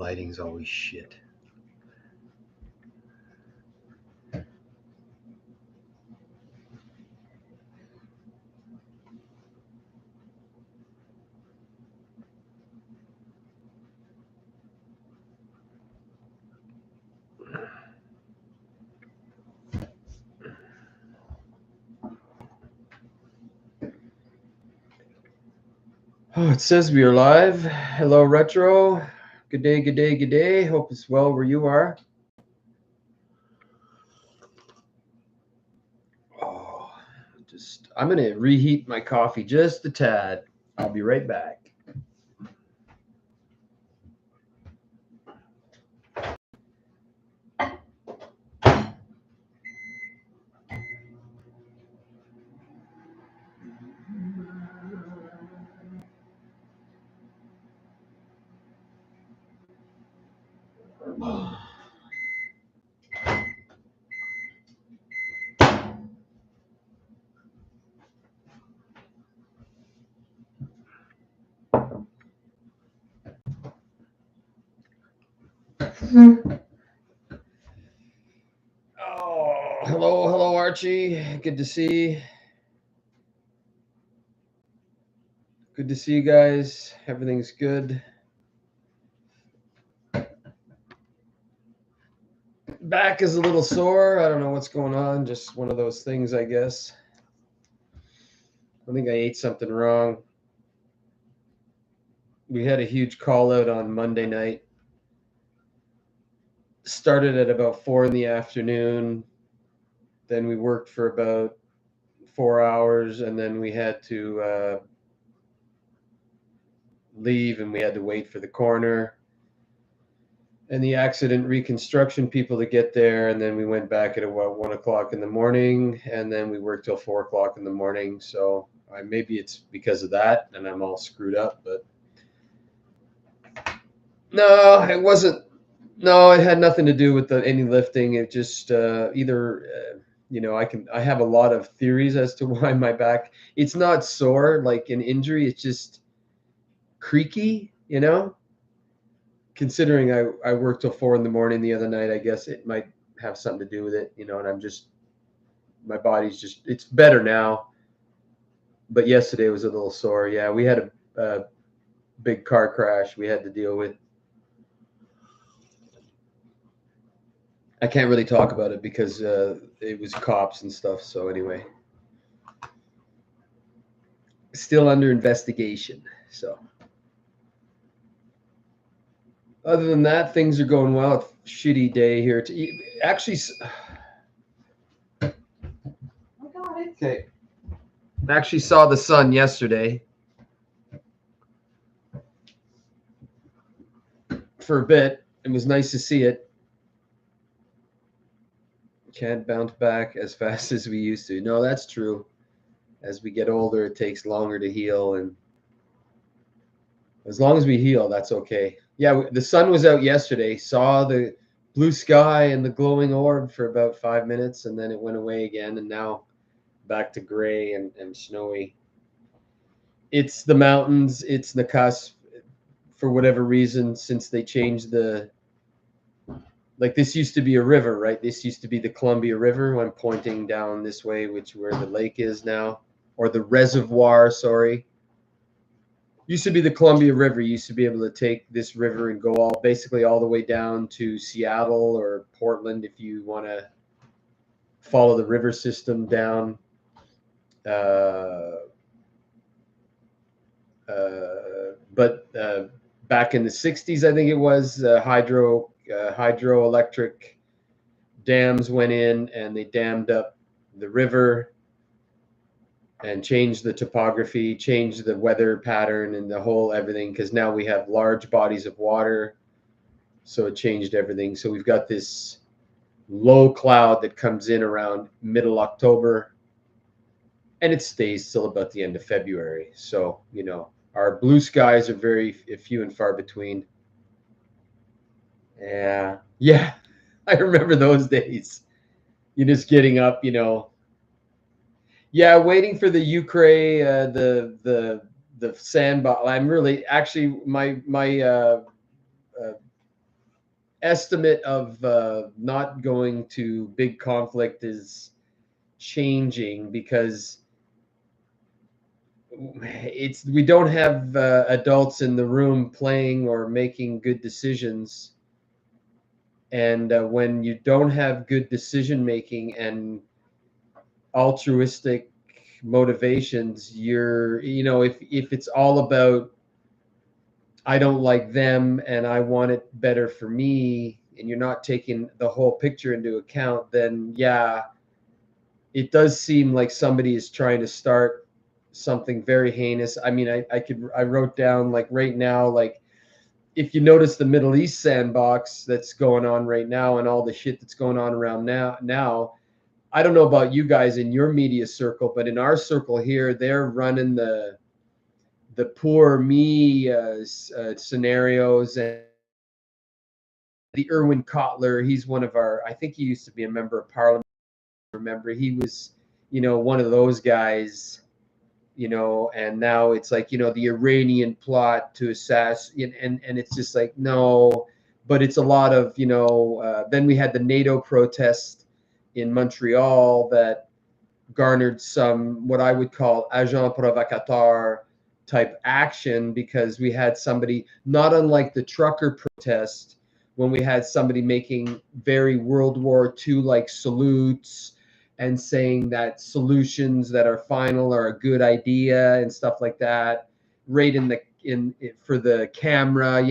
lighting's always shit. Oh, it says we are live. Hello, Retro. Good day, good day, good day. Hope it's well where you are. Oh, I'm going to reheat my coffee just a tad. I'll be right back. Oh, hello, Archie. Good to see. Good to see you guys. Everything's good. Back is a little sore. I don't know what's going on. Just one of those things, I guess. I think I ate something wrong. We had a huge call out on Monday night. Started at about 4 in the afternoon. Then we worked for about 4 hours, and then we had to leave, and we had to wait for the coroner and the accident reconstruction people to get there. And then we went back at about 1 o'clock in the morning, and then we worked till 4 o'clock in the morning. So maybe it's because of that, and I'm all screwed up. But no, it wasn't. No, it had nothing to do with any lifting. It just either. I have a lot of theories as to why my back, it's not sore like an injury, it's just creaky, considering I worked till 4 in the morning the other night. I guess it might have something to do with it, and my body's just, it's better now, but yesterday was a little sore. Yeah, we had a big car crash we had to deal with. I can't really talk about it because it was cops and stuff. So anyway, still under investigation. So other than that, things are going well. It's a shitty day here. Actually, I got it. Okay. I actually saw the sun yesterday for a bit. It was nice to see it. Can't bounce back as fast as we used to. No, that's true. As we get older, it takes longer to heal, and as long as we heal, that's okay. Yeah, the sun was out yesterday. Saw the blue sky and the glowing orb for about 5 minutes, and then it went away again, and now back to gray and snowy. It's the mountains. It's the cusp. For whatever reason, since they changed this used to be a river, right? This used to be the Columbia River. I'm pointing down this way, where the lake is now, or the reservoir, sorry. Used to be the Columbia River. You used to be able to take this river and go basically all the way down to Seattle or Portland if you want to follow the river system down. But back in the 60s, I think it was, hydroelectric dams went in and they dammed up the river and changed the topography, changed the weather pattern and the whole everything, because now we have large bodies of water. So it changed everything. So we've got this low cloud that comes in around middle October, and it stays till about the end of February. So, our blue skies are very few and far between. Yeah. I remember those days. You're just getting up, Yeah, waiting for the Ukraine, the sandbox. I'm really actually my estimate of not going to big conflict is changing because we don't have adults in the room playing or making good decisions. And when you don't have good decision making and altruistic motivations, if it's all about I don't like them and I want it better for me, and you're not taking the whole picture into account, then yeah, it does seem like somebody is trying to start something very heinous. I mean, I wrote down like right now, like if you notice the Middle East sandbox that's going on right now and all the shit that's going on around now, I don't know about you guys in your media circle, but in our circle here, they're running the poor me scenarios. And the Irwin Kotler, he's one of our, I think he used to be a member of parliament. Remember, he was, one of those guys, and now it's like, the Iranian plot to assassinate, and it's just like, no, but it's a lot of, then we had the NATO protest in Montreal that garnered some, what I would call agent provocateur type action, because we had somebody, not unlike the trucker protest, when we had somebody making very World War II like salutes and saying that solutions that are final are a good idea and stuff like that, right for the camera,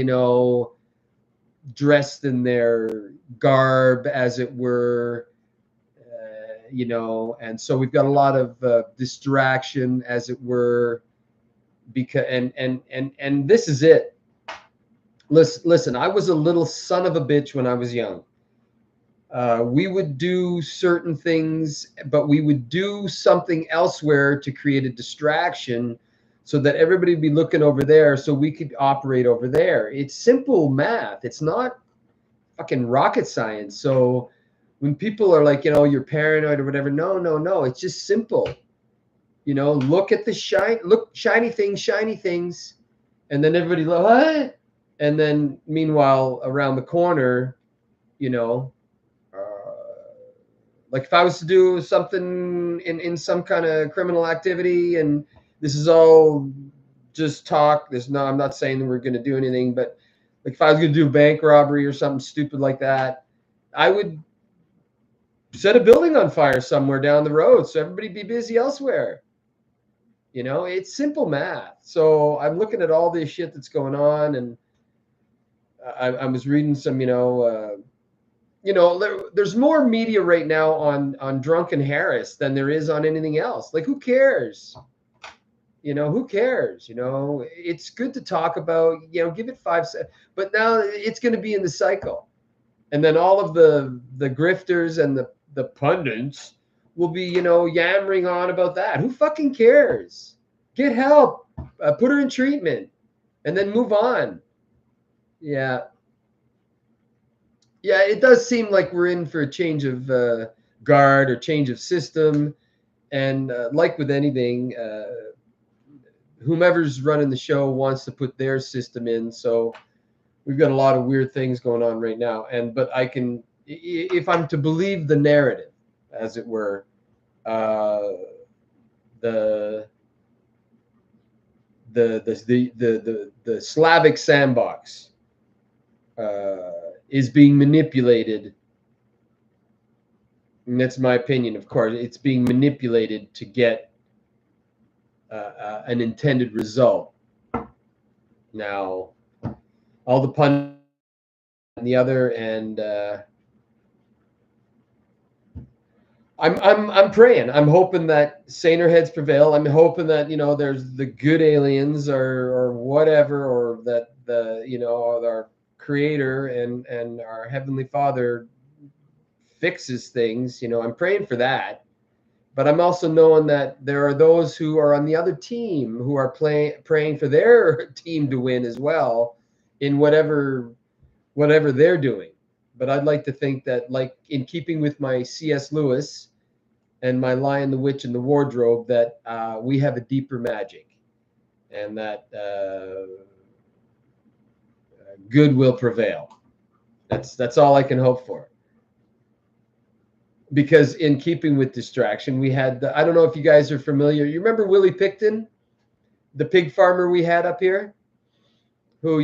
dressed in their garb, as it were, and so we've got a lot of distraction, as it were, because and this is it. Listen, I was a little son of a bitch when I was young. We would do certain things, but we would do something elsewhere to create a distraction so that everybody would be looking over there so we could operate over there. It's simple math. It's not fucking rocket science. So when people are like, you're paranoid or whatever, no, it's just simple. Look at the shiny things, and then everybody what? And then meanwhile, around the corner, like if I was to do something in some kind of criminal activity, and this is all just talk. I'm not saying that we're going to do anything, but like if I was going to do a bank robbery or something stupid like that, I would set a building on fire somewhere down the road so everybody be busy elsewhere. It's simple math. So I'm looking at all this shit that's going on, and I was reading some, there's more media right now on Drunken Harris than there is on anything else. Like, who cares? Who cares? It's good to talk about, give it 5 seconds, but now it's going to be in the cycle. And then all of the grifters and the pundits will be, yammering on about that. Who fucking cares? Get help, put her in treatment, and then move on. Yeah. Yeah, it does seem like we're in for a change of guard or change of system. And like with anything, whomever's running the show wants to put their system in. So we've got a lot of weird things going on right now. But I can, if I'm to believe the narrative, as it were, the Slavic sandbox is being manipulated. And that's my opinion, of course. It's being manipulated to get an intended result. Now, all the pun and the other, and I'm praying. I'm hoping that saner heads prevail. I'm hoping that there's the good aliens or whatever, or that our Creator and our Heavenly Father fixes things. I'm praying for that. But I'm also knowing that there are those who are on the other team who are praying for their team to win as well, in whatever they're doing. But I'd like to think that, like in keeping with my C.S. Lewis and my Lion, the Witch, and the Wardrobe, that we have a deeper magic, and that good will prevail. That's all I can hope for. Because in keeping with distraction, we had I don't know if you guys are familiar. You remember Willie Picton, the pig farmer we had up here, who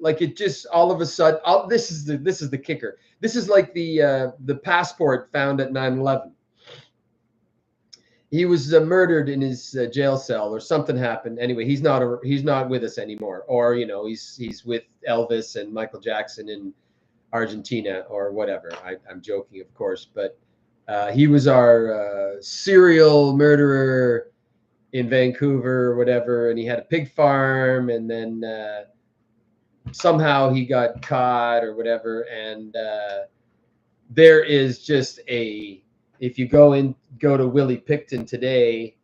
like it just all of a sudden. This is the kicker. This is like the passport found at 9/11. He was murdered in his jail cell, or something happened. Anyway, he's not with us anymore, or he's with Elvis and Michael Jackson in Argentina or whatever. I'm joking, of course, but he was our serial murderer in Vancouver or whatever, and he had a pig farm, and then somehow he got caught or whatever. And there is just if you go to Willie Picton today,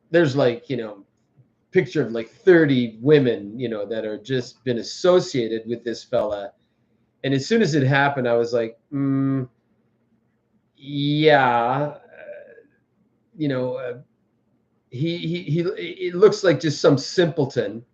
there's like picture of like 30 women that are just been associated with this fella. And as soon as it happened, I was like, yeah, he it looks like just some simpleton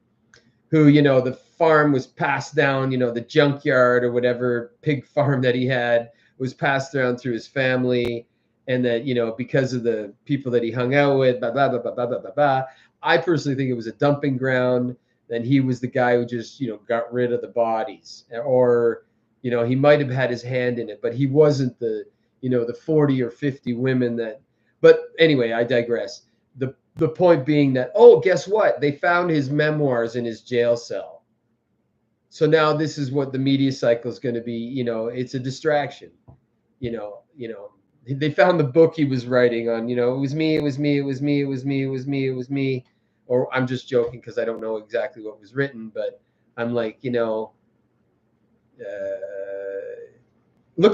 who the farm was passed down, the junkyard or whatever pig farm that he had was passed down through his family, and that because of the people that he hung out with, blah blah blah blah blah blah blah blah. I personally think it was a dumping ground. Then he was the guy who just got rid of the bodies, or he might have had his hand in it, but he wasn't the the 40 or 50 women that. But anyway, I digress. The point being that, oh, guess what? They found his memoirs in his jail cell. So now this is what the media cycle is going to be. It's a distraction. They found the book he was writing on. It was me, it was me, it was me, it was me, it was me, it was me. Or I'm just joking because I don't know exactly what was written, but I'm like, look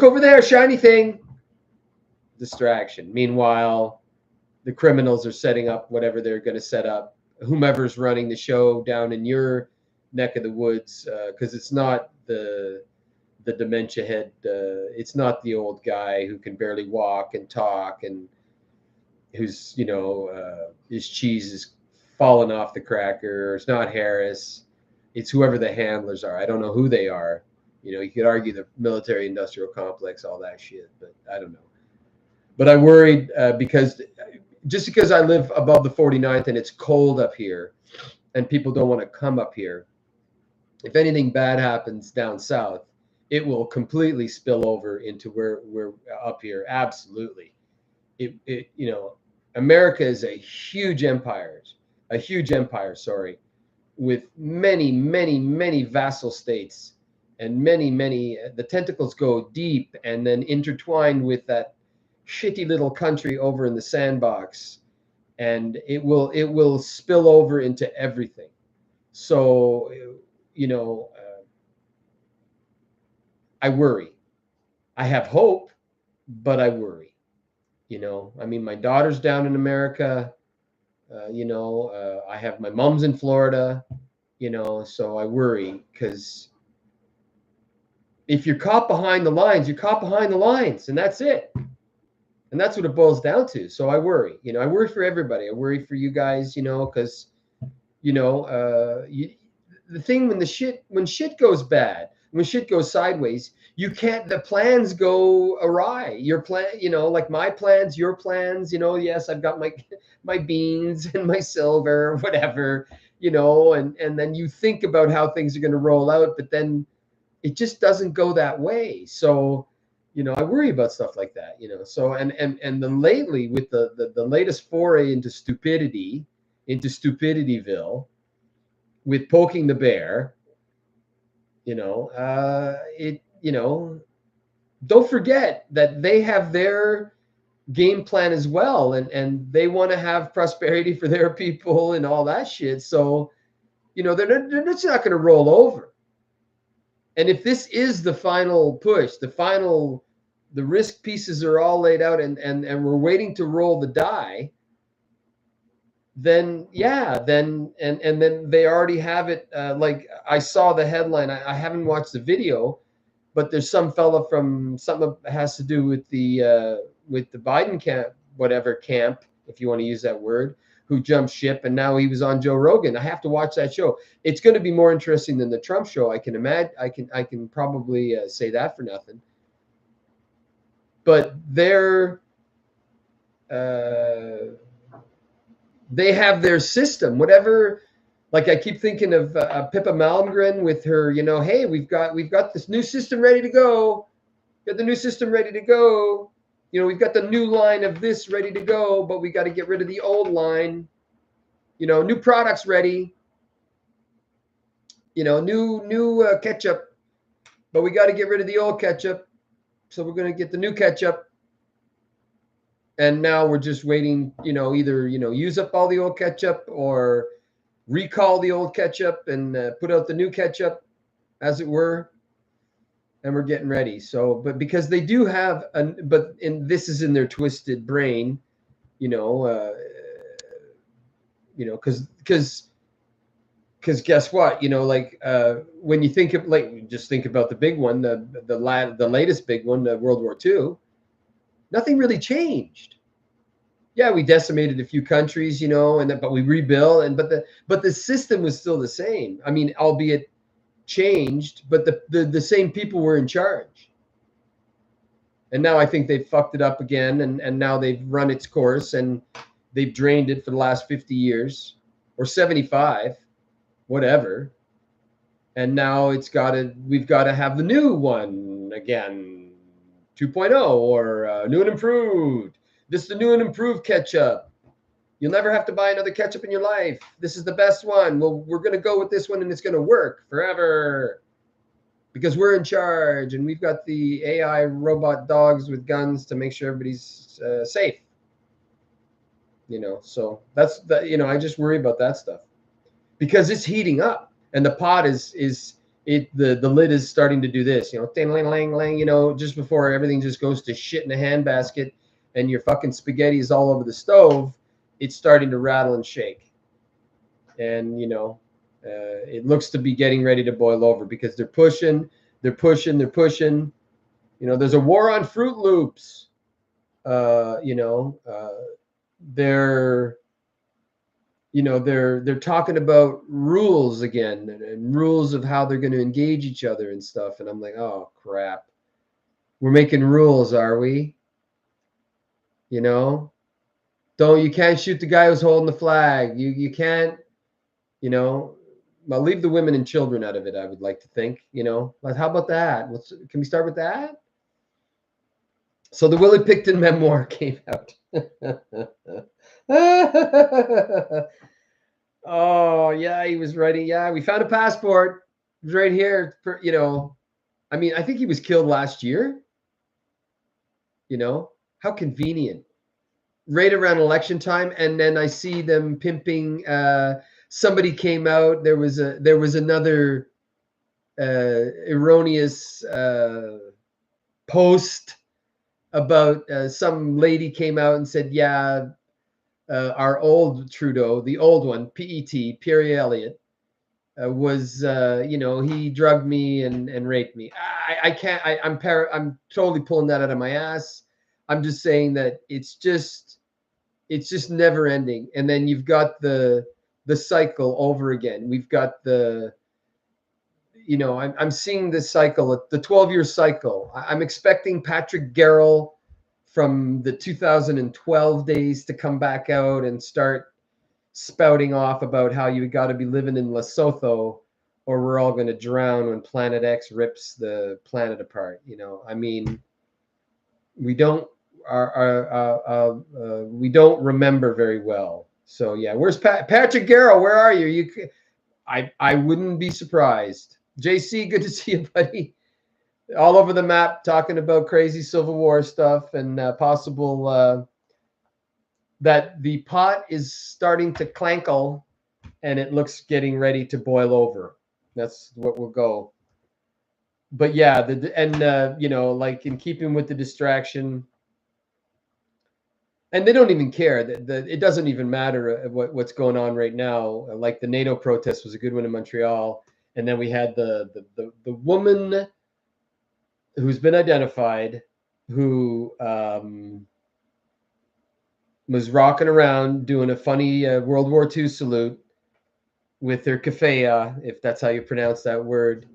over there, shiny thing. Distraction. Meanwhile, the criminals are setting up whatever they're going to set up. Whomever's running the show down in your neck of the woods, because it's not the dementia head. It's not the old guy who can barely walk and talk and who's his cheese is falling off the cracker. It's not Harris. It's whoever the handlers are. I don't know who they are. You could argue the military-industrial complex, all that shit, but I don't know. But I worried because I live above the 49th and it's cold up here and people don't want to come up here. If anything bad happens down south, it will completely spill over into where we're up here. Absolutely. America is a huge empire, sorry, with many, many, many vassal states, and many, many, the tentacles go deep and then intertwined with that shitty little country over in the sandbox, and it will spill over into everything. So I worry. I have hope, but I worry. I mean, my daughter's down in America. I have my mom's in Florida. So I worry because if you're caught behind the lines, you're caught behind the lines, and that's it. And that's what it boils down to. So I worry. I worry for everybody. I worry for you guys. Because the thing when shit goes bad, when shit goes sideways, you can't. The plans go awry. Your plan, like my plans, your plans. Yes, I've got my beans and my silver, whatever. And then you think about how things are going to roll out, but then it just doesn't go that way. So. I worry about stuff like that, So and then lately with the latest foray into Stupidityville, with Poking the Bear, don't forget that they have their game plan as well, and they want to have prosperity for their people and all that shit. So, they're just not going to roll over. And if this is the final push, the risk pieces are all laid out and we're waiting to roll the die, then then they already have it. Like I saw the headline. I haven't watched the video, but there's some fella from something that has to do with the Biden camp, if you want to use that word, who jumped ship, and now he was on Joe Rogan. I have to watch that show. It's going to be more interesting than the Trump show. I can imagine. I can probably say that for nothing. But they have their system, whatever. Like I keep thinking of Pippa Malmgren with her, hey, we've got this new system ready to go. Got the new system ready to go. We've got the new line of this ready to go, but we got to get rid of the old line. New products ready. New ketchup, but we got to get rid of the old ketchup. So we're going to get the new ketchup. And now we're just waiting, either, use up all the old ketchup or recall the old ketchup and put out the new ketchup, as it were. And we're getting ready. So, but because they do have, this is in their twisted brain, because guess what, when you think of, just think about the big one, the latest big one, World War II. Nothing really changed. Yeah, we decimated a few countries, but we rebuilt, but the system was still the same. I mean, albeit changed, but the same people were in charge. And now I think they've fucked it up again, and now they've run its course, and they've drained it for the last 50 years or 75, whatever. And now we've got to have the new one again. 2.0 or new and improved. This is the new and improved ketchup. You'll never have to buy another ketchup in your life. This is the best one. Well, we're going to go with this one, and it's going to work forever because we're in charge, and we've got the AI robot dogs with guns to make sure everybody's safe. So that's that. I just worry about that stuff because it's heating up, and the pot the lid is starting to do this, just before everything just goes to shit in a handbasket and your fucking spaghetti is all over the stove. It's starting to rattle and shake. And, it looks to be getting ready to boil over because they're pushing. There's a war on Fruit Loops. They're talking about rules again and rules of how they're going to engage each other and stuff. And I'm like, oh crap, we're making rules, are we? You can't shoot the guy who's holding the flag. You can't, well, leave the women and children out of it. I would like to think, like, how about that? Can we start with that? So the Willie Picton memoir came out. Oh yeah, he was ready. Yeah, we found a passport. It was right here. I mean, I think he was killed last year. How convenient. Right around election time, and then I see them pimping. Somebody came out. There was another erroneous post about some lady came out and said, yeah. Our old Trudeau, the old one, PET, Pierre Elliott, was, he drugged me and raped me. I can't, I'm totally pulling that out of my ass. I'm just saying that it's just never ending. And then you've got the cycle over again. We've got I'm seeing this cycle, the 12-year cycle. I'm expecting Patrick Garrell from the 2012 days to come back out and start spouting off about how you got to be living in Lesotho or we're all going to drown when Planet X rips the planet apart. I mean, we don't we don't remember very well. So yeah, where's Patrick Garrell? Where are you? I wouldn't be surprised. JC, good to see you, buddy. All over the map talking about crazy Civil War stuff and possible that the pot is starting to clankle and it looks getting ready to boil over. That's what will go. But yeah, like in keeping with the distraction, and they don't even care. It doesn't even matter what's going on right now. Like the NATO protest was a good one in Montreal, and then we had the woman who's been identified, who was rocking around doing a funny World War II salute with her kafaya, if that's how you pronounce that word.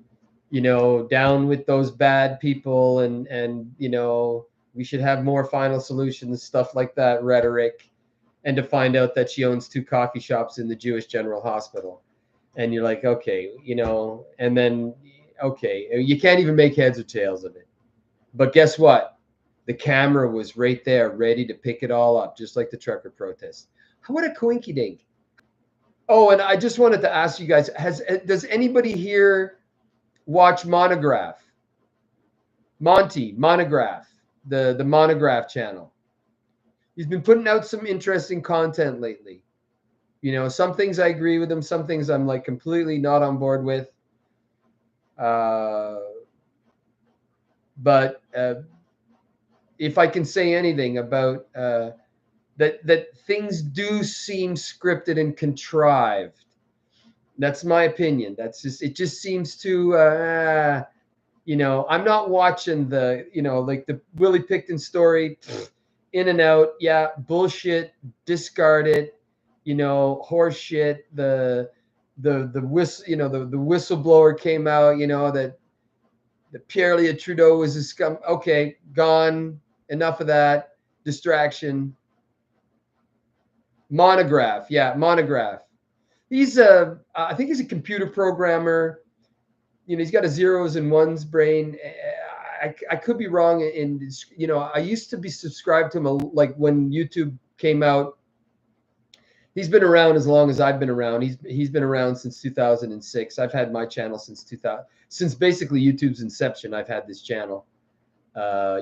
Down with those bad people, and we should have more final solutions, stuff like that rhetoric, and to find out that she owns 2 coffee shops in the Jewish General Hospital. And you're like, okay, and then, okay, you can't even make heads or tails of it. But guess what? The camera was right there, ready to pick it all up, just like the trucker protest. What a coinky dink. Oh, and I just wanted to ask you guys, does anybody here watch Monograph? Monograph, the Monograph channel. He's been putting out some interesting content lately. Some things I agree with him, some things I'm like completely not on board with. But if I can say anything about that things do seem scripted and contrived. That's my opinion. It just seems to I'm not watching the, like the Willie Picton story, in and out. Yeah, bullshit, discard it, horse shit. The whistle, the whistleblower came out, that Pierre Elliott Trudeau was a scum. Okay, gone. Enough of that distraction. Monograph, yeah, Monograph. He's I think he's a computer programmer. He's got a zeros and ones brain. I could be wrong. I used to be subscribed to him like when YouTube came out. He's been around as long as I've been around. He's been around since 2006. I've had my channel since 2000, since basically YouTube's inception. I've had this channel.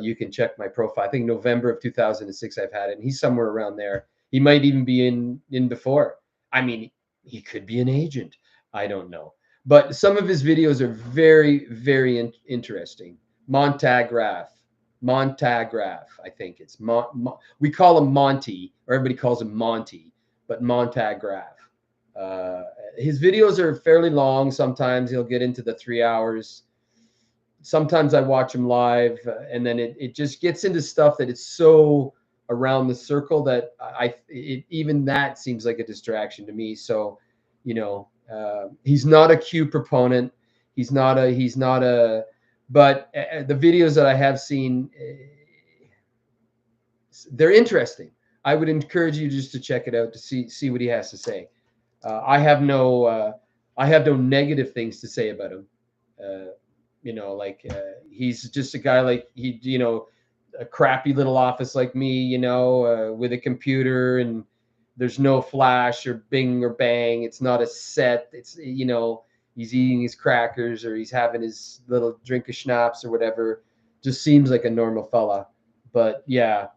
You can check my profile. I think November of 2006 I've had it, and he's somewhere around there. He might even be in before. I mean, he could be an agent. I don't know. But some of his videos are very, very interesting. Montagraph, I think it's we call him Monty, or everybody calls him Monty, but Montagraph. His videos are fairly long. Sometimes he'll get into the 3 hours. Sometimes I watch him live, and then it just gets into stuff that it's so around the circle that even that seems like a distraction to me. So, he's not a Q proponent. He's not a, but the videos that I have seen, they're interesting. I would encourage you just to check it out to see what he has to say. I have no negative things to say about him. He's just a guy like a crappy little office like me, with a computer, and there's no flash or bing or bang. It's not a set. It's, he's eating his crackers or he's having his little drink of schnapps or whatever. Just seems like a normal fella. But yeah.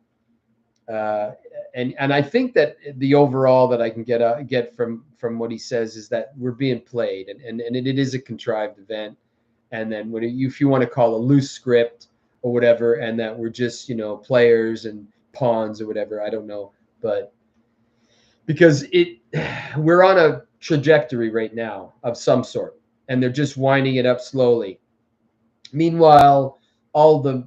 And I think that the overall that I can get from what he says is that we're being played, and it is a contrived event. And then if you want to call a loose script or whatever, and that we're just, players and pawns or whatever, I don't know. But because we're on a trajectory right now of some sort, and they're just winding it up slowly. Meanwhile, all the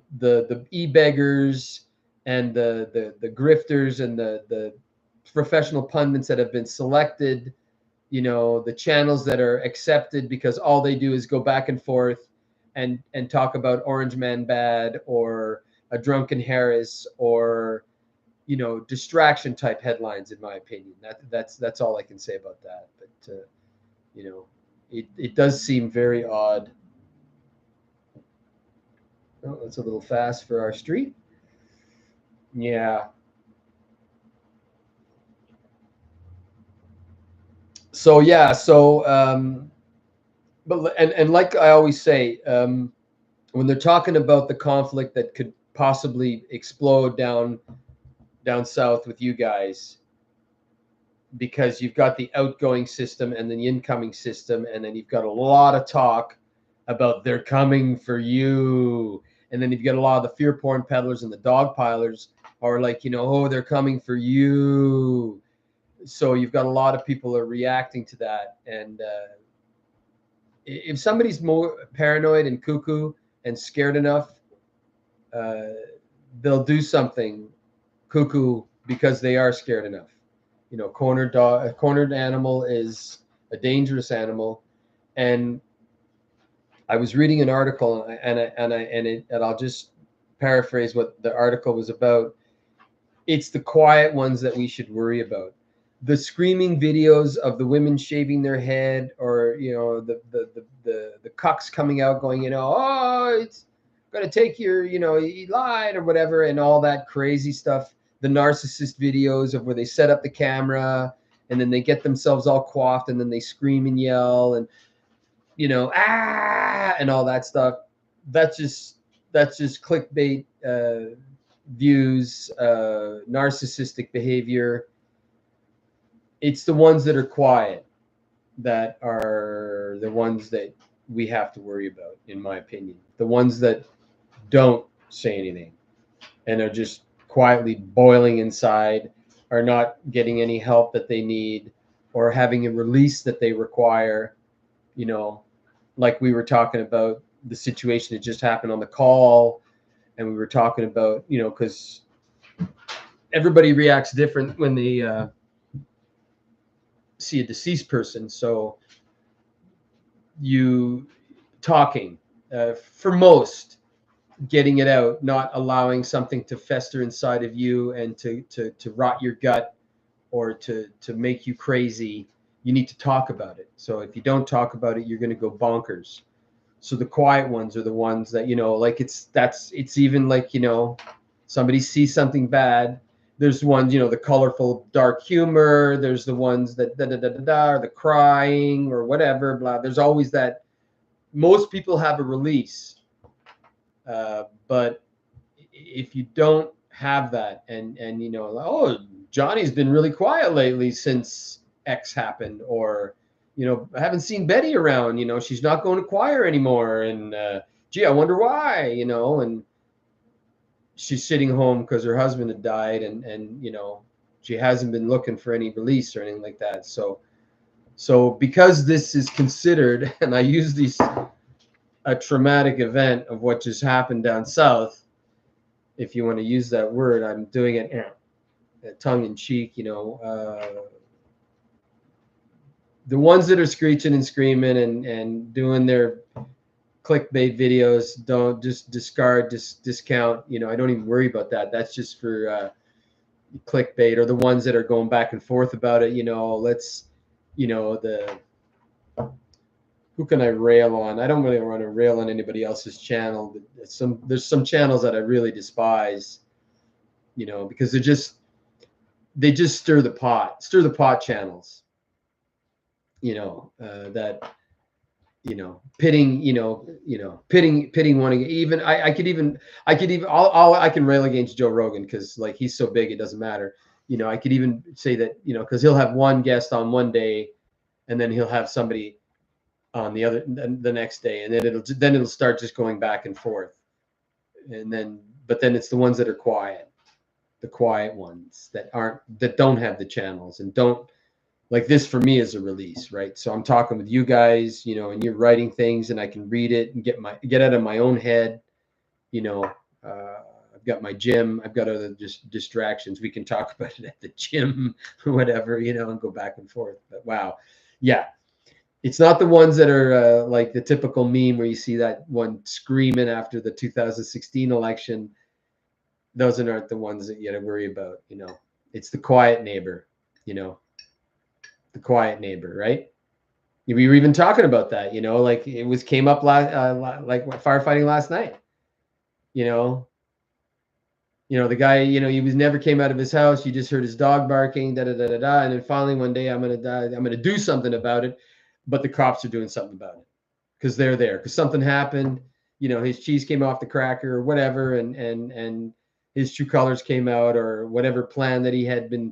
e-beggars and the grifters and the professional pundits that have been selected, the channels that are accepted because all they do is go back and forth and talk about Orange Man bad or a drunken Harris or distraction type headlines, in my opinion. That's all I can say about that. But it does seem very odd. Oh, that's a little fast for our street. Yeah. So yeah, but and like I always say, when they're talking about the conflict that could possibly explode down south with you guys, because you've got the outgoing system and then the incoming system, and then you've got a lot of talk about they're coming for you, and then you've got a lot of the fear porn peddlers and the dog pilers are like, oh, they're coming for you. So you've got a lot of people are reacting to that, and if somebody's more paranoid and cuckoo and scared enough, they'll do something cuckoo because they are scared enough. You know, a cornered animal is a dangerous animal. And I was reading an article, and I'll just paraphrase what the article was about. It's the quiet ones that we should worry about. The screaming videos of the women shaving their head, or the cucks coming out going, oh, it's gonna take your, he lied or whatever, and all that crazy stuff. The narcissist videos of where they set up the camera and then they get themselves all coiffed and then they scream and yell and and all that stuff. That's just clickbait views, narcissistic behavior. It's the ones that are quiet that are the ones that we have to worry about, in my opinion. The ones that don't say anything and are just quietly boiling inside, are not getting any help that they need, or having a release that they require. Like we were talking about the situation that just happened on the call, and we were talking about, because everybody reacts different when they see a deceased person. So you talking, for most, getting it out, not allowing something to fester inside of you and to rot your gut, or to make you crazy. You need to talk about it. So if you don't talk about it, you're going to go bonkers. So the quiet ones are the ones that, like it's even like, somebody sees something bad. There's ones, the colorful dark humor. There's the ones that or the crying or whatever, blah. There's always that. Most people have a release. But if you don't have that, and oh, Johnny's been really quiet lately since X happened, or I haven't seen Betty around, she's not going to choir anymore, and gee, I wonder why, and she's sitting home because her husband had died, and she hasn't been looking for any release or anything like that. So because this is considered, and I use these, a traumatic event of what just happened down south, if you want to use that word, I'm doing it tongue in cheek, the ones that are screeching and screaming and doing their clickbait videos, don't just discard, discount. I don't even worry about that. That's just for clickbait. Or the ones that are going back and forth about it. Let's, the, who can I rail on? I don't really want to rail on anybody else's channel, but there's some channels that I really despise, because they just stir the pot channels, that, pitting one. Even I could even I can rail against Joe Rogan because, like, he's so big it doesn't matter. I could even say that, because he'll have one guest on one day and then he'll have somebody on the other, the next day, and then it'll start just going back and forth. But then it's the ones that are quiet, the quiet ones that don't have the channels and don't, like, this for me is a release, right? So I'm talking with you guys, and you're writing things and I can read it and get out of my own head. I've got my gym, I've got other just distractions. We can talk about it at the gym or whatever, and go back and forth. But wow. Yeah. It's not the ones that are like the typical meme where you see that one screaming after the 2016 election. Those aren't the ones that you got to worry about. It's the quiet neighbor, the quiet neighbor, right? We were even talking about that, like it came up like firefighting last night. The guy, he was never came out of his house. You just heard his dog barking, and then finally one day, I'm gonna do something about it. But the cops are doing something about it because they're there, because something happened. His cheese came off the cracker or whatever, and his true colors came out, or whatever plan that he had been,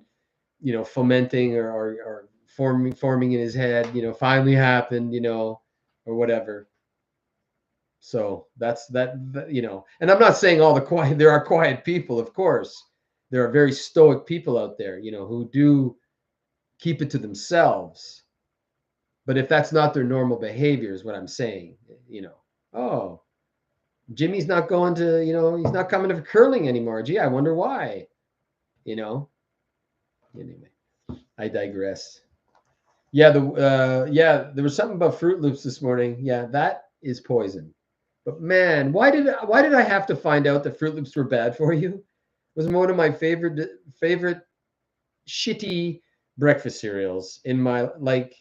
fomenting or forming in his head, finally happened, or whatever. So that's that, and I'm not saying all there are quiet people, of course. There are very stoic people out there, who do keep it to themselves. But if that's not their normal behavior, is what I'm saying, oh, Jimmy's not going to, he's not coming to curling anymore. Gee, I wonder why, Anyway, I digress. Yeah, there was something about Fruit Loops this morning. Yeah, that is poison. But man, why did I have to find out that Fruit Loops were bad for you? It was one of my favorite shitty breakfast cereals in my, like,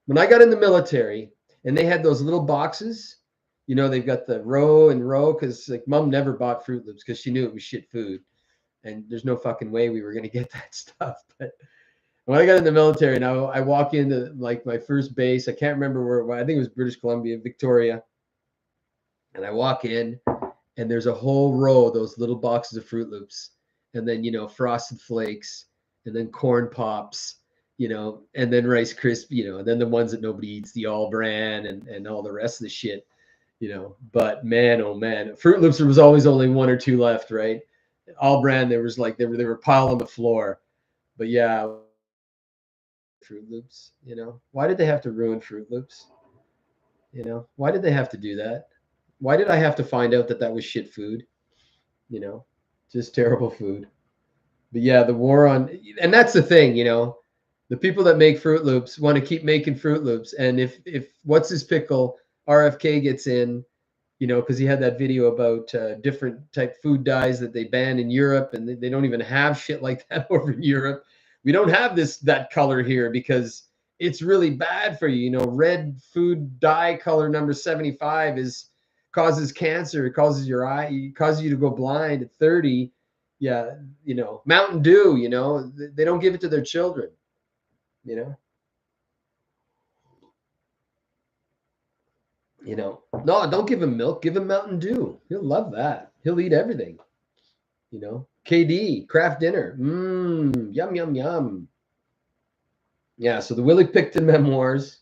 when I got in the military and they had those little boxes. They've got the row and row because like mom never bought Fruit Loops because she knew it was shit food, and there's no fucking way we were gonna get that stuff. But when I got in the military, now I walk into like my first base. I can't remember where. I think it was British Columbia, Victoria, and I walk in, and there's a whole row of those little boxes of Fruit Loops, and then Frosted Flakes, and then Corn Pops, and then Rice Crisp, and then the ones that nobody eats, the All Bran, and all the rest of the shit, But man, oh man, Fruit Loops, there was always only one or two left, right? All Bran, there was like they were piled on the floor. But yeah, Fruit Loops, why did they have to ruin Fruit Loops? Why did they have to do that? Why did I have to find out that that was shit food? You know, just terrible food. But yeah, the war on, and that's the thing, the people that make Fruit Loops want to keep making Fruit Loops. And if what's his pickle, RFK gets in, because he had that video about different type food dyes that they ban in Europe, and they don't even have shit like that over in Europe. We don't have that color here because it's really bad for you. Red food dye color number 75 causes cancer. It causes your eye. It causes you to go blind at 30. Yeah, Mountain Dew. They don't give it to their children. No, don't give him milk. Give him Mountain Dew. He'll love that. He'll eat everything. KD, Kraft Dinner. Yum, yum, yum. Yeah, so the Willie Picton memoirs.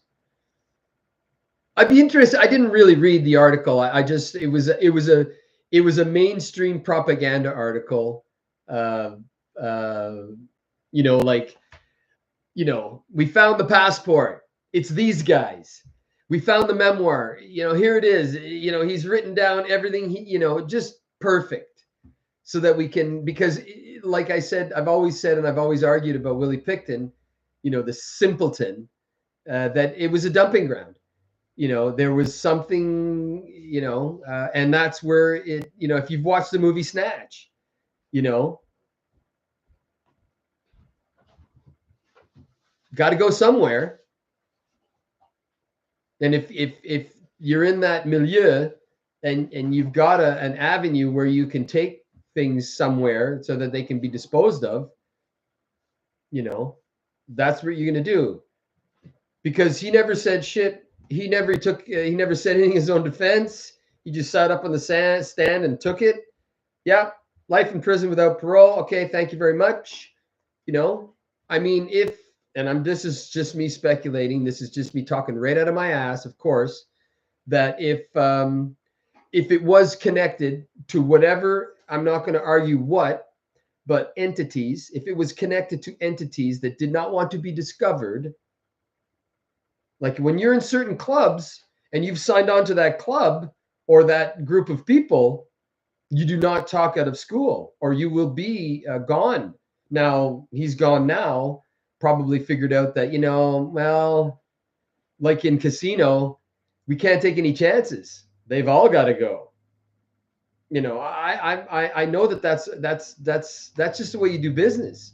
I'd be interested. I didn't really read the article. I just it was a mainstream propaganda article. Uh, uh, like, we found the passport. It's these guys. We found the memoir. Here it is. He's written down everything. Just perfect, so that we can, because like I said, I've always said, and I've always argued about Willie Picton, the simpleton, that it was a dumping ground. There was something, and that's where it, if you've watched the movie Snatch, got to go somewhere. And if you're in that milieu, and you've got an avenue where you can take things somewhere so that they can be disposed of, that's what you're going to do. Because he never said shit. He never said anything in his own defense. He just sat up on the stand and took it. Yeah, life in prison without parole. Okay, thank you very much. I mean, this is just me speculating. This is just me talking right out of my ass, of course, that if it was connected to whatever, I'm not going to argue what, but entities, if it was connected to entities that did not want to be discovered, like when you're in certain clubs and you've signed on to that club or that group of people, you do not talk out of school or you will be gone. Now, he's gone now, probably figured out that, well, like in Casino, we can't take any chances. They've all got to go. I know that's just the way you do business.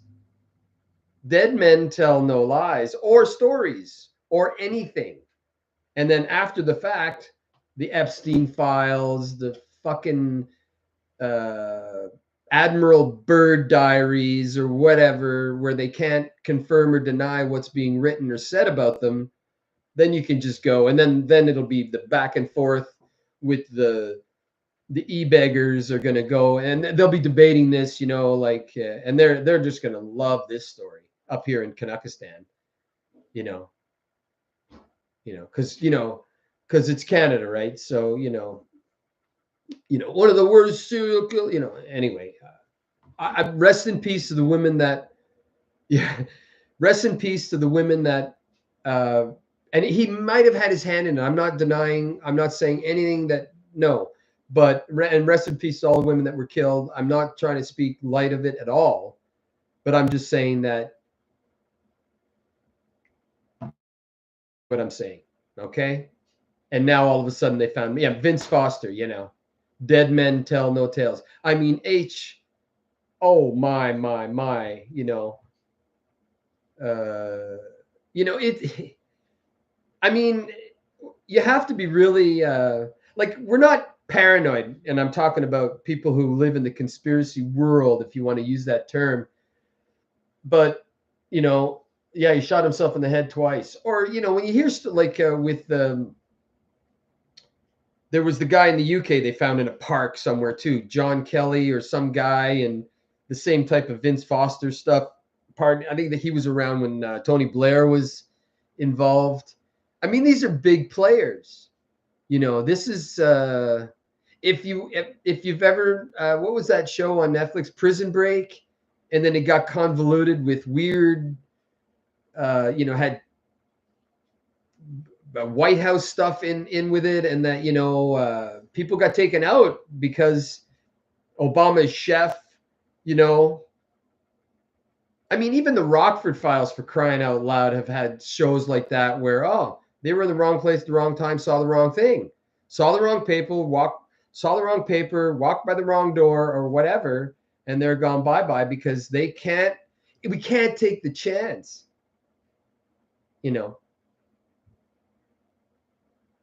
Dead men tell no lies or stories or anything. And then after the fact, the Epstein files, the fucking Admiral Byrd diaries or whatever, where they can't confirm or deny what's being written or said about them, then you can just go. And then it'll be the back and forth with the e-beggars are going to go, and they'll be debating this, and they're just going to love this story up here in Kanakistan, because it's Canada, right? So, one of the worst serial kill, anyway, I rest in peace to the women that, rest in peace to the women that, and he might have had his hand in it. I'm not denying, I'm not saying anything that, no, and rest in peace to all the women that were killed. I'm not trying to speak light of it at all, but I'm just saying that, what I'm saying. Okay. And now all of a sudden they found me. Yeah, Vince Foster, dead men tell no tales. I mean, oh my, it, I mean, you have to be really, like, we're not paranoid. And I'm talking about people who live in the conspiracy world, if you want to use that term. But, yeah, he shot himself in the head twice. Or, when you hear like with there was the guy in the UK they found in a park somewhere too, John Kelly or some guy, and the same type of Vince Foster stuff. I think that he was around when Tony Blair was involved. I mean, these are big players. This is if you've ever what was that show on Netflix, Prison Break, and then it got convoluted with weird, had White House stuff in with it, and that people got taken out because Obama's chef. I mean, even the Rockford Files, for crying out loud, have had shows like that where they were in the wrong place at the wrong time, saw the wrong thing, saw the wrong paper, walked by the wrong door or whatever, and they're gone bye because we can't take the chance,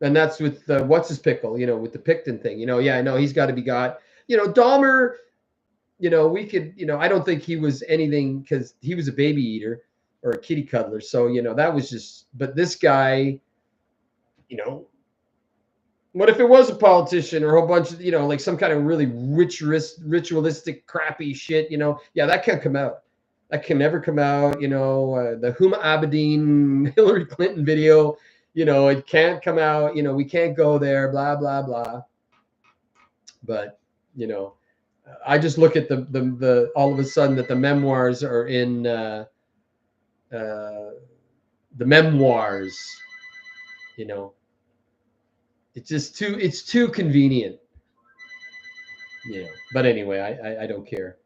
And that's with what's his pickle, with the Picton thing, yeah, I know he's got to be got, Dahmer, we could, I don't think he was anything because he was a baby eater or a kitty cuddler. So, that was just, but this guy, what if it was a politician or a whole bunch of, like some kind of really ritualistic, crappy shit, yeah, that can't come out. That can never come out. The Huma Abedin, Hillary Clinton video, it can't come out. We can't go there, blah, blah, blah. But, I just look at the all of a sudden that the memoirs are in the memoirs, it's too convenient, but anyway, I don't care.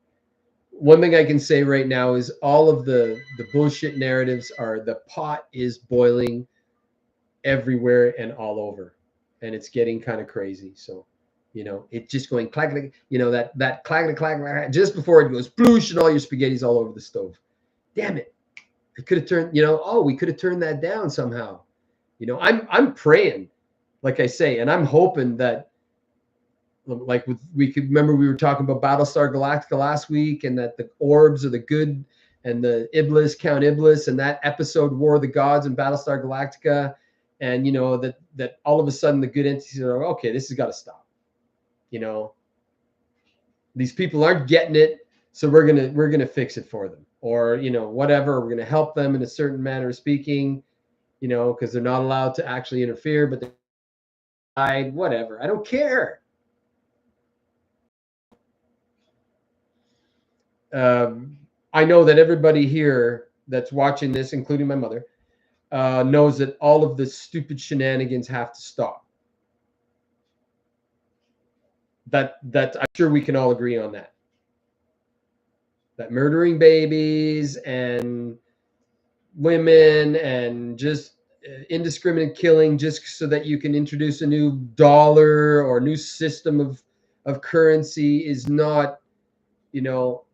One thing I can say right now is all of the bullshit narratives are the pot is boiling everywhere and all over, and it's getting kind of crazy. So it's just going clack, that clack, clack, just before it goes bloosh and all your spaghetti's all over the stove. Damn it. I could have turned, we could have turned that down somehow. I'm praying, like I say, and I'm hoping that, like we could remember we were talking about Battlestar Galactica last week, and that the orbs are the good and the Iblis, Count Iblis, and that episode War of the Gods in Battlestar Galactica, and that all of a sudden the good entities are, okay, this has got to stop. These people aren't getting it, so we're gonna fix it for them, or whatever. We're gonna help them in a certain manner of speaking, because they're not allowed to actually interfere, but they whatever. I don't care. I know that everybody here that's watching this, including my mother, knows that all of the stupid shenanigans have to stop. That I'm sure we can all agree on that. That murdering babies and women and just indiscriminate killing just so that you can introduce a new dollar or new system of currency is not, because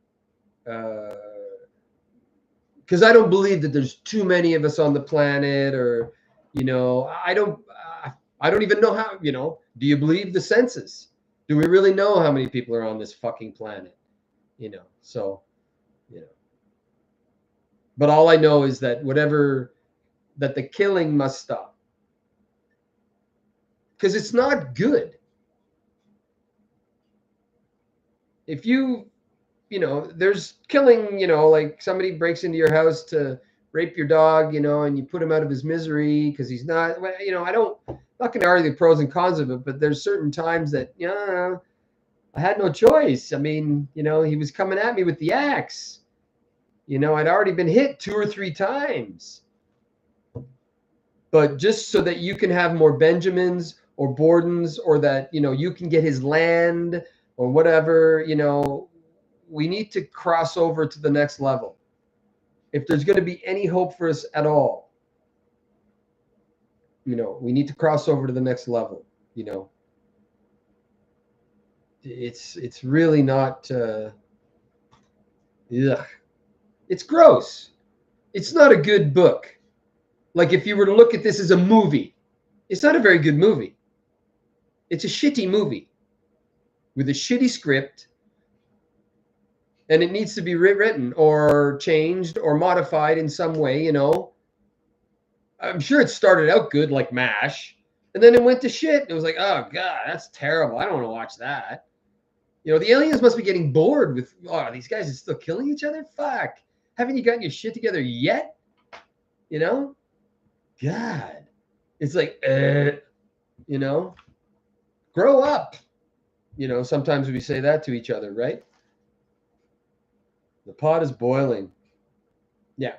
I don't believe that there's too many of us on the planet, or I don't even know how. Do you believe the census? Do we really know how many people are on this fucking planet? So, but all I know is that that the killing must stop, because it's not good. If there's killing, like somebody breaks into your house to rape your dog, and you put him out of his misery because he's not, I'm not going to argue the pros and cons of it, but there's certain times that, I had no choice. I mean, he was coming at me with the axe. I'd already been hit 2 or 3 times. But just so that you can have more Benjamins or Bordens, or that, you can get his land or whatever, we need to cross over to the next level. If there's going to be any hope for us at all. You know, we need to cross over to the next level. You know, it's really not. Ugh. It's gross. It's not a good book. Like if you were to look at this as a movie, it's not a very good movie. It's a shitty movie with a shitty script, and it needs to be rewritten or changed or modified in some way, you know. I'm sure it started out good like MASH, and then it went to shit. It was like, oh God, that's terrible. I don't want to watch that. You know, the aliens must be getting bored with, oh, these guys are still killing each other? Fuck. Haven't you gotten your shit together yet? You know? God. It's like, you know, grow up. You know, sometimes we say that to each other, right? The pot is boiling. Yeah.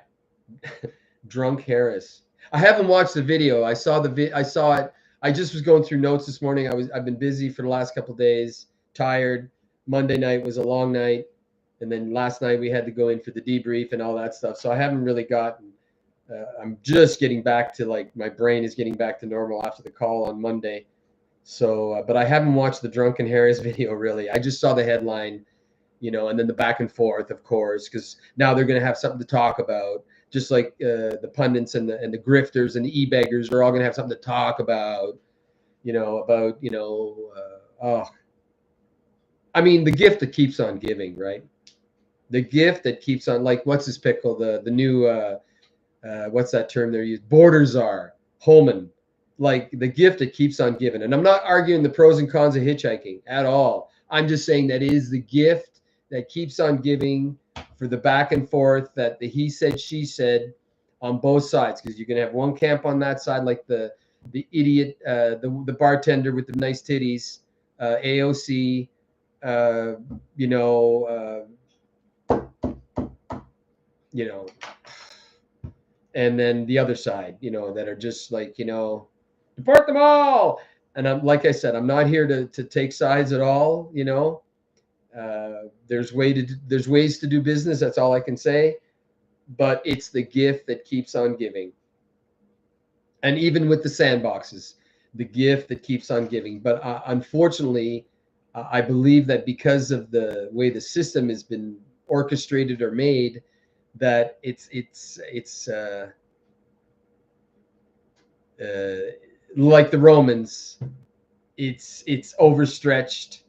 Drunk Harris. I haven't watched the video. I saw I saw it. I just was going through notes this morning. I've been busy for the last couple of days, tired. Monday night was a long night, and then last night we had to go in for the debrief and all that stuff. So I haven't really gotten. I'm just getting back to, like, my brain is getting back to normal after the call on Monday. So, but I haven't watched the Drunken Harris video really. I just saw the headline, you know, and then the back and forth, of course, because now they're going to have something to talk about. Just like the pundits and the grifters and the e-beggars are all going to have something to talk about, you know, oh, I mean, the gift that keeps on giving, right? The gift that keeps on, like, what's his pickle? The new, what's that term they're using? Border czar, Holman. Like, the gift that keeps on giving. And I'm not arguing the pros and cons of hitchhiking at all. I'm just saying that is the gift that keeps on giving for the back and forth, that the he said, she said on both sides. Because you're going to have one camp on that side, like the idiot, the bartender with the nice titties, AOC, you know, and then the other side, you know, that are just like, you know, deport them all. And I'm, like I said, I'm not here to take sides at all. You know, there's ways to do business. That's all I can say. But it's the gift that keeps on giving. And even with the sandboxes, the gift that keeps on giving. But unfortunately, I believe that because of the way the system has been orchestrated or made, that it's like the Romans, it's overstretched.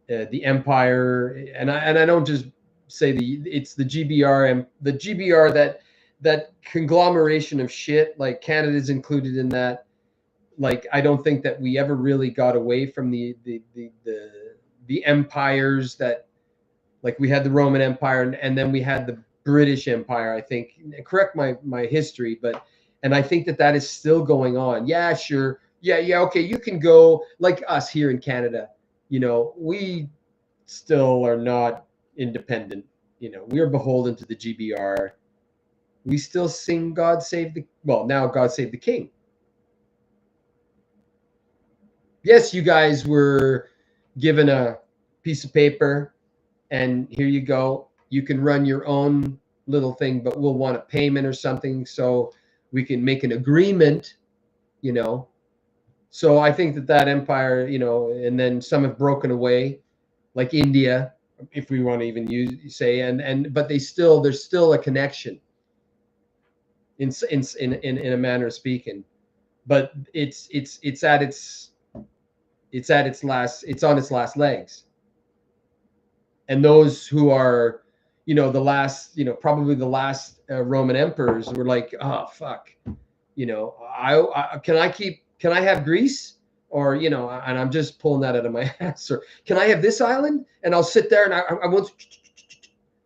The empire, and I don't just say it's the GBR and the GBR, that conglomeration of shit. Like, Canada's included in that. Like, I don't think that we ever really got away from the empires that, like, we had the Roman Empire, and then we had the British Empire. I think, correct my history, but, and I think that is still going on. Yeah, sure. Yeah. Okay, you can go, like us here in Canada. You know, we still are not independent. You know, we are beholden to the GBR. We still sing God Save the, well, now God Save the King. Yes, you guys were given a piece of paper, and here you go. You can run your own little thing, but we'll want a payment or something so we can make an agreement, you know. So I think that empire, you know, and then some have broken away, like India, if we want to even say, but there's still a connection in a manner of speaking. But it's on its last legs. And those who are, you know, the last, you know, probably the last Roman emperors were like, oh fuck, you know, can I have Greece? Or, you know, and I'm just pulling that out of my ass. Or can I have this island? And I'll sit there and I won't,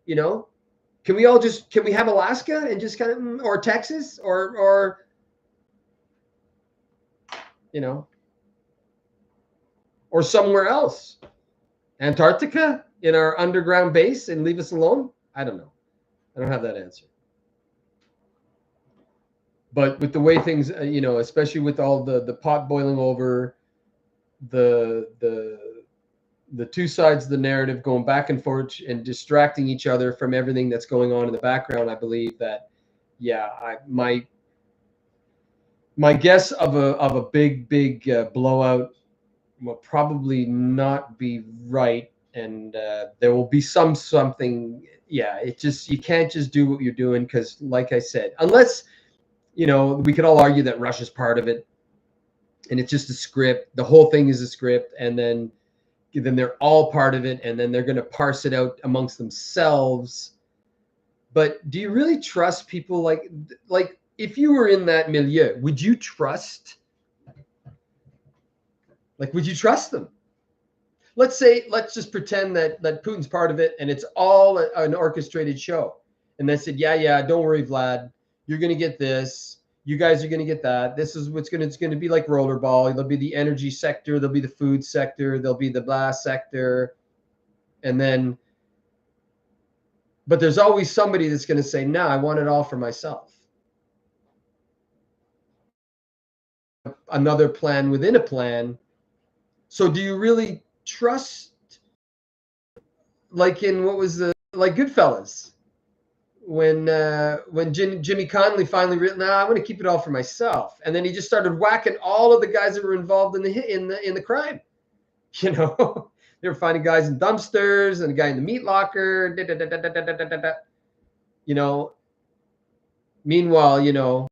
you know, can we have Alaska and just kind of, or Texas, or, you know, or somewhere else, Antarctica in our underground base, and leave us alone? I don't know. I don't have that answer. But with the way things, you know, especially with all the pot boiling over, the two sides of the narrative going back and forth and distracting each other from everything that's going on in the background, I believe that, yeah, my My guess of a big blowout will probably not be right, and there will be something. Yeah, it just, you can't just do what you're doing, because, like I said, unless, you know, we could all argue that Russia's part of it, and it's just a script. The whole thing is a script, and then they're all part of it, and then they're going to parse it out amongst themselves. But do you really trust people? Like if you were in that milieu, would you trust? Like, would you trust them? Let's just pretend that Putin's part of it, and it's all an orchestrated show. And they said, yeah, don't worry, Vlad, you're going to get this. You guys are going to get that. This is what's going to, it's going to be like rollerball. There'll be the energy sector. There'll be the food sector. There'll be the blast sector. And then, but there's always somebody that's going to say, no, I want it all for myself. Another plan within a plan. So do you really trust, like in, what was the, like Goodfellas, when Jimmy Connolly finally written, I want to keep it all for myself, and then he just started whacking all of the guys that were involved in the crime. You know, they were finding guys in dumpsters and a guy in the meat locker. You know, meanwhile, you know,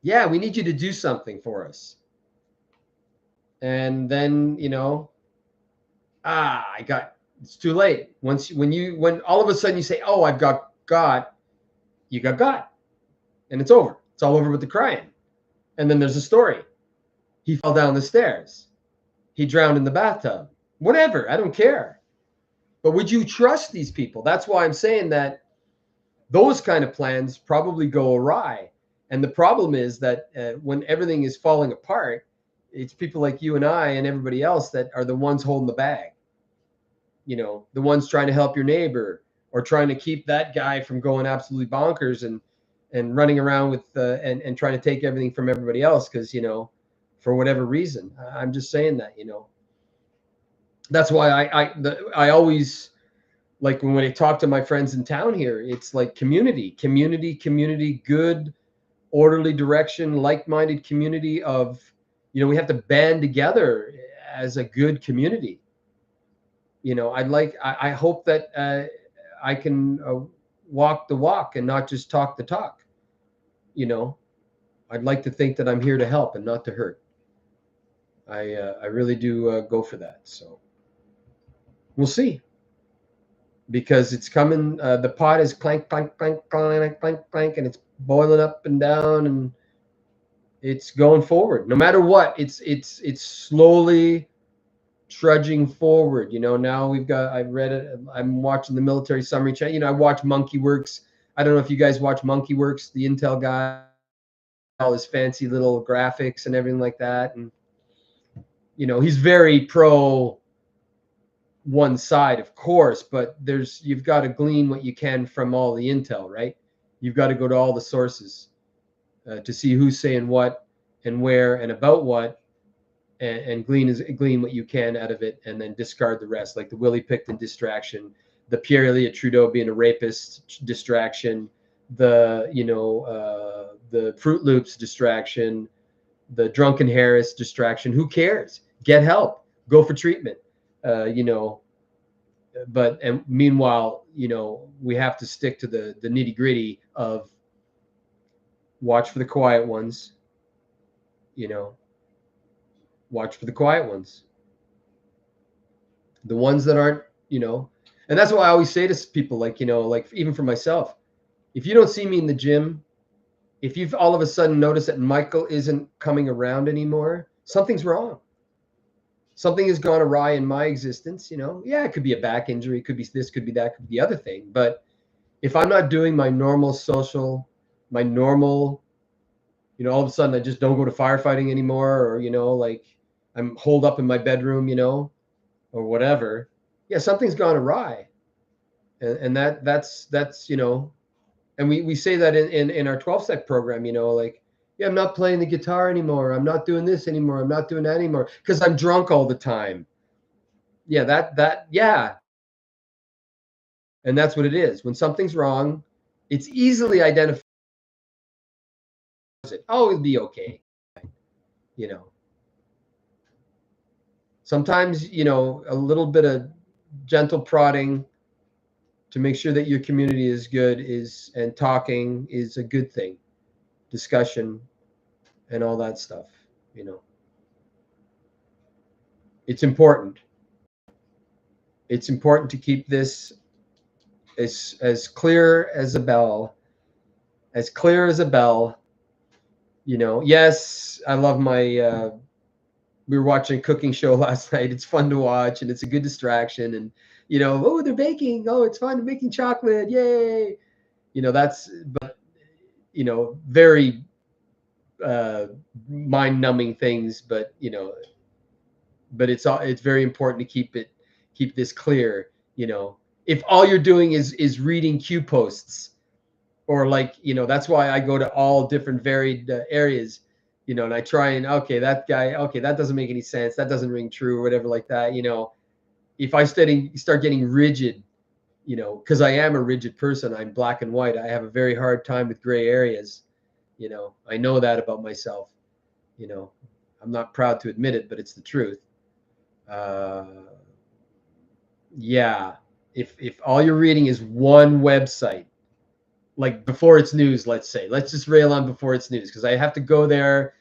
yeah, we need you to do something for us. And then, you know, it's too late. When all of a sudden you say, oh, I've got God, you got God, and it's over. It's all over with the crying. And then there's a story. He fell down the stairs. He drowned in the bathtub. Whatever, I don't care. But would you trust these people? That's why I'm saying that those kind of plans probably go awry. And the problem is that when everything is falling apart, it's people like you and I and everybody else that are the ones holding the bag. You know, the ones trying to help your neighbor, or trying to keep that guy from going absolutely bonkers and running around with and trying to take everything from everybody else, because, you know, for whatever reason. I'm just saying that, you know. That's why I always, like, when I talk to my friends in town here, it's like community, good, orderly direction, like-minded community of, you know, we have to band together as a good community. You know, I hope that I can walk the walk and not just talk the talk. You know, I'd like to think that I'm here to help and not to hurt. I really do go for that. So we'll see, because it's coming. The pot is clank, clank, clank, clank, clank, clank, and it's boiling up and down, and it's going forward. No matter what, it's slowly trudging forward. You know, now I read it. I'm watching the military summary channel. You know, I watch Monkey Works. I don't know if you guys watch Monkey Works, the Intel guy, all his fancy little graphics and everything like that. And, you know, he's very pro one side, of course, but you've got to glean what you can from all the intel, right? You've got to go to all the sources to see who's saying what and where and about what, and glean what you can out of it, and then discard the rest, like the Willie Picton distraction, the Pierre Elliott Trudeau being a rapist distraction, the, you know, the Fruit Loops distraction, the Drunken Harris distraction. Who cares? Get help. Go for treatment. You know, and meanwhile, you know, we have to stick to the nitty gritty of watch for the quiet ones. You know, watch for the quiet ones. The ones that aren't, you know, and that's why I always say to people, like, you know, like, even for myself, if you don't see me in the gym, if you've all of a sudden noticed that Michael isn't coming around anymore, something's wrong. Something has gone awry in my existence. You know, yeah, it could be a back injury, it could be this, could be that, could be the other thing. But if I'm not doing my normal social, my normal, you know, all of a sudden I just don't go to firefighting anymore, or, you know, like, I'm holed up in my bedroom, you know, or whatever. Yeah, something's gone awry. And that's, you know, and we say that in our 12-step program, you know, like, yeah, I'm not playing the guitar anymore. I'm not doing this anymore. I'm not doing that anymore because I'm drunk all the time. Yeah, yeah. And that's what it is. When something's wrong, It's easily identified. Oh, it'll be okay. You know, sometimes, you know, a little bit of gentle prodding to make sure that your community is good is, and talking is a good thing. Discussion and all that stuff, you know. It's important. It's important to keep this as clear as a bell, as clear as a bell. You know, yes, I love my we were watching a cooking show last night. It's fun to watch and it's a good distraction. And, you know, oh, they're baking. Oh, it's fun making chocolate. Yay. You know, that's, but, you know, very mind numbing things, but, you know, but it's very important to keep this clear. You know, if all you're doing is reading Q posts, or like, you know, that's why I go to all different varied areas, you know, and I try and, okay, that guy, okay, that doesn't make any sense, that doesn't ring true, or whatever like that. You know, if I start getting rigid, you know, because I am a rigid person, I'm black and white, I have a very hard time with gray areas. You know, I know that about myself. You know, I'm not proud to admit it, but it's the truth. uh yeah, if all you're reading is one website, like Before It's News, let's say, let's just rail on Before It's News, because I have to go there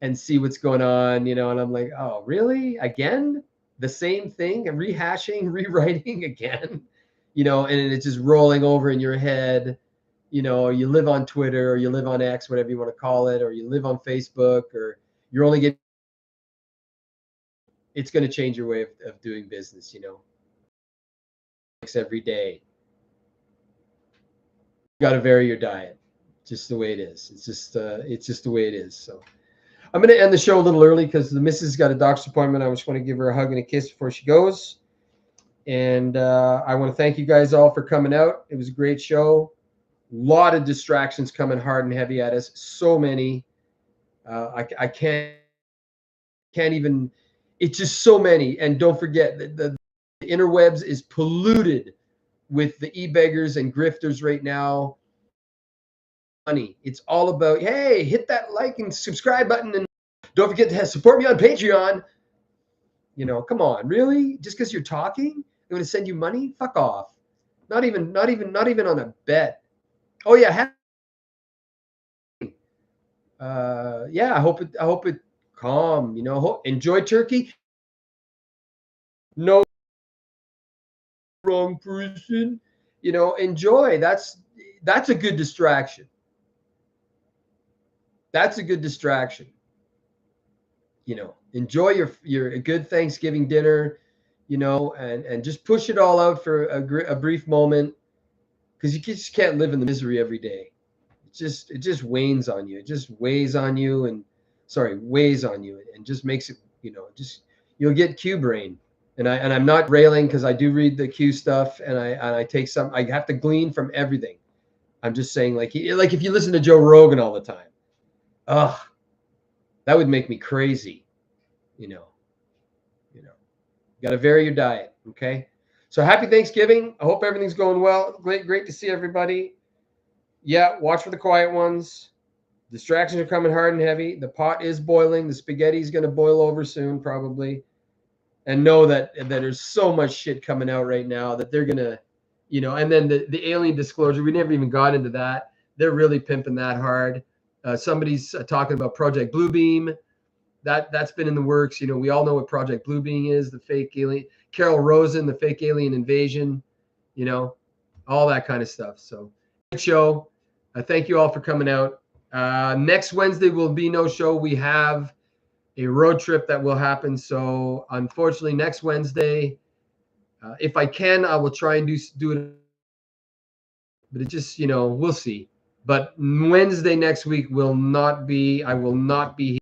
and see what's going on, you know, and I'm like, oh, really? Again? The same thing and rehashing, rewriting again, you know, and it's just rolling over in your head. You know, you live on Twitter, or you live on X, whatever you want to call it, or you live on Facebook, or you're only getting, it's going to change your way of doing business, you know, every day. You got to vary your diet, just the way it is. It's just the way it is. So I'm going to end the show a little early because the missus got a doctor's appointment. I just want to give her a hug and a kiss before she goes. And I want to thank you guys all for coming out. It was a great show. A lot of distractions coming hard and heavy at us. So many. I can't even. It's just so many. And don't forget that the interwebs is polluted with the e-beggars and grifters right now. Money. It's all about, hey, hit that like and subscribe button, and don't forget to support me on Patreon. You know, come on, really? Just because you're talking, I'm going to send you money? Fuck off. Not even on a bet. Oh yeah, yeah. I hope it calm. You know, enjoy turkey. No, wrong person. You know, enjoy. That's a good distraction. That's a good distraction. You know, enjoy your a good Thanksgiving dinner, you know, and just push it all out for a brief moment, because you just can't live in the misery every day. It just wanes on you. It just weighs on you, and sorry, weighs on you, and just makes it, you know, just, you'll get Q brain. And I'm not railing, because I do read the Q stuff, and I take some, I have to glean from everything. I'm just saying, like if you listen to Joe Rogan all the time, ugh, that would make me crazy, you know. You know, you got to vary your diet. Okay. So happy Thanksgiving. I hope everything's going well. Great to see everybody. Yeah. Watch for the quiet ones. Distractions are coming hard and heavy. The pot is boiling. The spaghetti is going to boil over soon, probably. And know that there's so much shit coming out right now that they're going to, you know, and then the alien disclosure, we never even got into that. They're really pimping that hard. Somebody's talking about Project Bluebeam. That's been in the works. You know, we all know what Project Bluebeam is, the fake alien, Carol Rosen, the fake alien invasion, you know, all that kind of stuff. So good show. Thank you all for coming out. Next Wednesday will be no show. We have a road trip that will happen. So unfortunately, next Wednesday, if I can, I will try and do it. But it just, you know, we'll see. But Wednesday next week I will not be here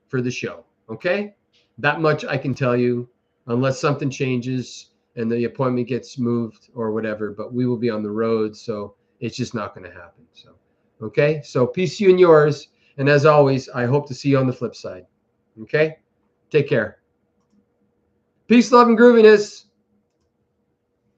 for the show. Okay. That much I can tell you, unless something changes and the appointment gets moved or whatever, but we will be on the road. So it's just not going to happen. So, okay. So peace to you and yours. And as always, I hope to see you on the flip side. Okay. Take care. Peace, love, and grooviness.